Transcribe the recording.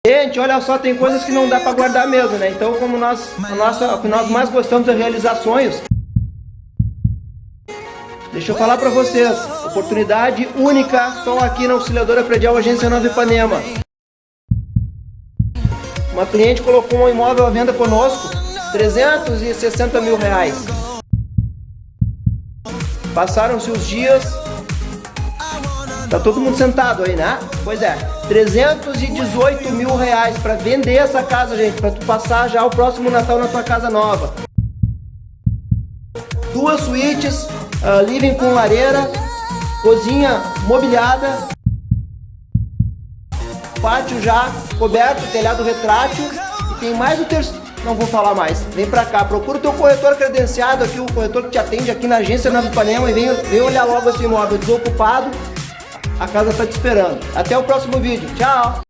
Gente, olha só, tem coisas que não dá pra guardar mesmo, né? Então, como o que nós mais gostamos é realizar sonhos. Deixa eu falar pra vocês, oportunidade única só aqui na Auxiliadora Predial Agência Nova Ipanema. Uma cliente colocou um imóvel à venda conosco, 360 mil reais. Passaram-se os dias, tá todo mundo sentado aí, né? Pois é, 318 mil reais para vender essa casa, gente, para tu passar já o próximo Natal na tua casa nova. 2 suítes, living com lareira, cozinha mobiliada, pátio já coberto, telhado retrátil, e tem mais o terceiro. Não vou falar mais, vem pra cá, procura o teu corretor credenciado aqui, o corretor que te atende aqui na agência Nova Ipanema, e vem olhar logo esse imóvel desocupado. A casa tá te esperando. Até o próximo vídeo. Tchau!